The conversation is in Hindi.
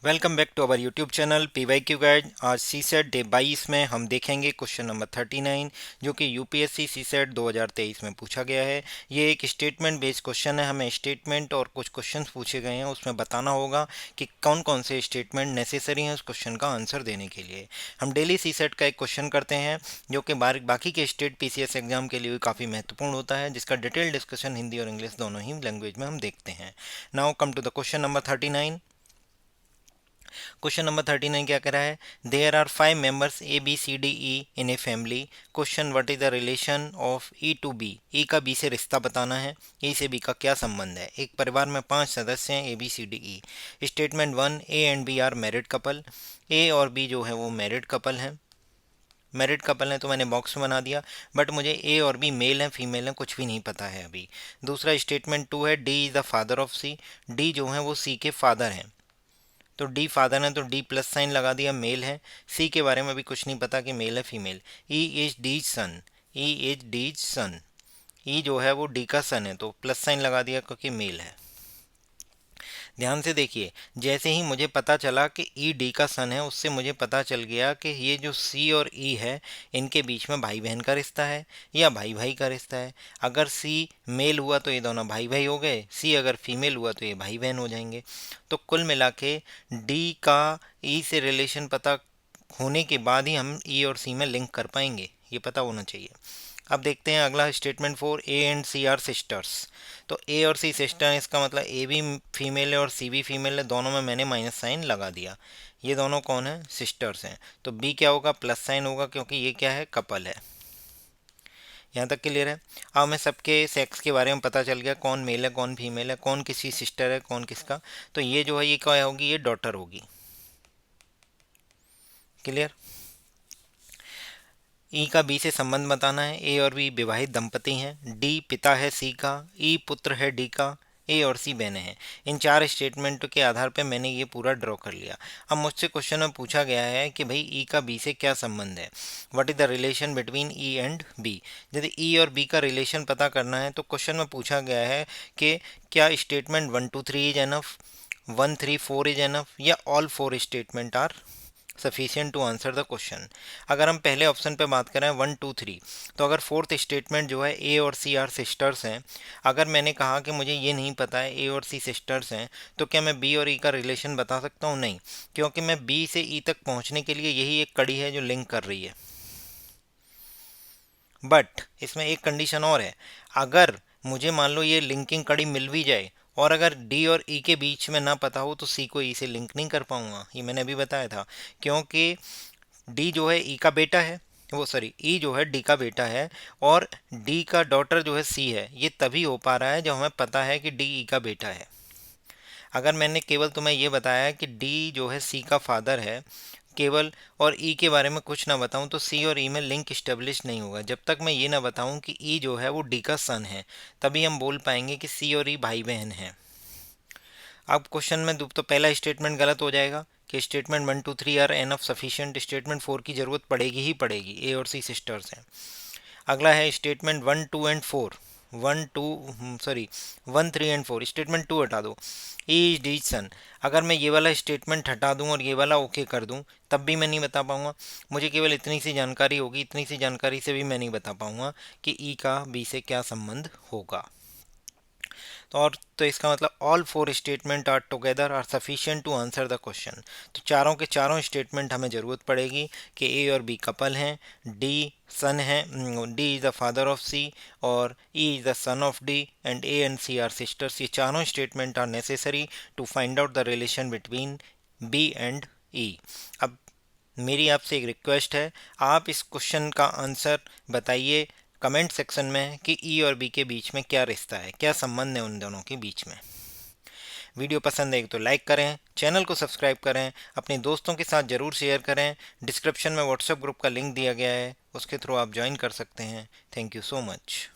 Welcome back to our YouTube channel PYQ guide. आज सीसेट डे 22 में हम देखेंगे क्वेश्चन नंबर 39 जो कि यूपीएससी सीसेट 2023 में पूछा गया है। ये एक स्टेटमेंट बेस्ड क्वेश्चन है। हमें स्टेटमेंट और कुछ क्वेश्चंस पूछे गए हैं, उसमें बताना होगा कि कौन कौन से स्टेटमेंट नेसेसरी हैं उस क्वेश्चन का आंसर देने के लिए। हम डेली सीसेट का एक क्वेश्चन करते हैं जो कि बाकी के स्टेट पीसीएस एग्जाम के लिए भी काफ़ी महत्वपूर्ण होता है, जिसका डिटेल डिस्कशन हिंदी और इंग्लिश दोनों ही लैंग्वेज में हम देखते हैं। Now come to the question number 39। Question number 39 क्या कह रहा है? There are 5 members ABCDE in a family. Question what is the relation of E to B. E का बी से रिश्ता बताना है। ए से बी का क्या संबंध है? एक परिवार में 5 सदस्य हैं ABCDE। Statement 1, A and B are married couple. A और बी जो है वो मैरिड कपल हैं। मैरिड कपल है तो मैंने बॉक्स में बना दिया, बट मुझे ए और बी मेल हैं फीमेल हैं कुछ भी नहीं पता है अभी। दूसरा स्टेटमेंट 2 है, D is the father of C. D जो है वो सी के फादर हैं, तो डी फादर है तो डी प्लस साइन लगा दिया, मेल है। सी के बारे में भी कुछ नहीं पता कि मेल है female. E is D's son. E is D's son. E जो है वो डी का सन है तो प्लस साइन लगा दिया क्योंकि मेल है। ध्यान से देखिए, जैसे ही मुझे पता चला कि ई डी का सन है, उससे मुझे पता चल गया कि ये जो सी और ई है इनके बीच में भाई बहन का रिश्ता है या भाई भाई का रिश्ता है। अगर सी मेल हुआ तो ये दोनों भाई भाई हो गए, सी अगर फीमेल हुआ तो ये भाई बहन हो जाएंगे। तो कुल मिला के डी का ई से रिलेशन पता होने के बाद ही हम ई और सी में लिंक कर पाएंगे, ये पता होना चाहिए। अब देखते हैं अगला statement 4, A and C are sisters. तो ए और सी सिस्टर है, इसका मतलब ए भी फीमेल है और सी भी फीमेल है, दोनों में मैंने माइनस साइन लगा दिया। ये दोनों कौन है? सिस्टर्स हैं। तो बी क्या होगा? प्लस साइन होगा क्योंकि ये क्या है? कपल है। यहाँ तक क्लियर है। अब हमें सबके सेक्स के बारे में पता चल गया, कौन मेल है कौन फीमेल है, कौन किसकी सिस्टर है कौन किसका। तो ये जो है ये क्या होगी? ये डॉटर होगी। क्लियर। ई का बी से संबंध बताना है। ए और बी विवाहित दंपति हैं। डी पिता है सी का। ई पुत्र है डी का। ए और सी बहनें हैं। इन चार स्टेटमेंटों के आधार पर मैंने ये पूरा ड्रॉ कर लिया। अब मुझसे क्वेश्चन में पूछा गया है कि भाई ई का बी से क्या संबंध है, what is the relation between E and B. यदि ई और बी का रिलेशन पता करना है तो क्वेश्चन में पूछा गया है कि क्या statement 1 2 3 is enough, 1 3 4 is enough, या all 4 statement are sufficient to answer the question. अगर हम पहले ऑप्शन पे बात करें 1 2 3, तो अगर फोर्थ स्टेटमेंट जो है ए और सी आर सिस्टर्स हैं, अगर मैंने कहा कि मुझे ये नहीं पता है ए और सी सिस्टर्स हैं, तो क्या मैं बी और ई का रिलेशन बता सकता हूँ? नहीं, क्योंकि मैं बी से ई तक पहुँचने के लिए यही एक कड़ी है जो लिंक कर रही है। बट इसमें एक कंडीशन और है, अगर मुझे मान लो ये लिंकिंग कड़ी मिल भी जाए और अगर डी और ई के बीच में ना पता हो तो सी को ई से लिंक नहीं कर पाऊंगा, ये मैंने अभी बताया था। क्योंकि डी जो है ई का बेटा है, वो सॉरी ई जो है डी का बेटा है, और डी का डॉटर जो है सी है। ये तभी हो पा रहा है जब हमें पता है कि डी ई का बेटा है। अगर मैंने केवल तुम्हें ये बताया कि डी जो है सी का फादर है केवल, और ई के बारे में कुछ ना बताऊं, तो सी और ई में लिंक इस्टेब्लिश नहीं होगा। जब तक मैं ये ना बताऊं कि ई जो है वो डी का सन है, तभी हम बोल पाएंगे कि सी और ई भाई बहन हैं। अब क्वेश्चन में तो पहला स्टेटमेंट गलत हो जाएगा कि statement 1 2 3 are enough sufficient. Statement 4 की जरूरत पड़ेगी ही पड़ेगी, ए और सी सिस्टर्स हैं। अगला है statement 1 2 and 4। 1 2 sorry 1 3 and 4, statement 2 हटा दो। ई इज डीज सन। अगर मैं ये वाला स्टेटमेंट हटा दूं और ये वाला ओके कर दूं तब भी मैं नहीं बता पाऊंगा। मुझे केवल इतनी सी जानकारी होगी, इतनी सी जानकारी से भी मैं नहीं बता पाऊंगा कि ई का बी से क्या संबंध होगा। तो इसका मतलब all 4 statement are together are sufficient to answer the question. तो चारों के चारों स्टेटमेंट हमें ज़रूरत पड़ेगी कि ए और बी कपल हैं, डी सन है, D is the father of C, और E is the son of D, and A and C are sisters. ये चारों statement are necessary to find out the relation between B and E. अब मेरी आपसे एक रिक्वेस्ट है, आप इस क्वेश्चन का आंसर बताइए कमेंट सेक्शन में कि ई और बी के बीच में क्या रिश्ता है, क्या संबंध है उन दोनों के बीच में। वीडियो पसंद है तो लाइक करें, चैनल को सब्सक्राइब करें, अपने दोस्तों के साथ ज़रूर शेयर करें। डिस्क्रिप्शन में व्हाट्सएप ग्रुप का लिंक दिया गया है, उसके थ्रू आप ज्वाइन कर सकते हैं। Thank you so much.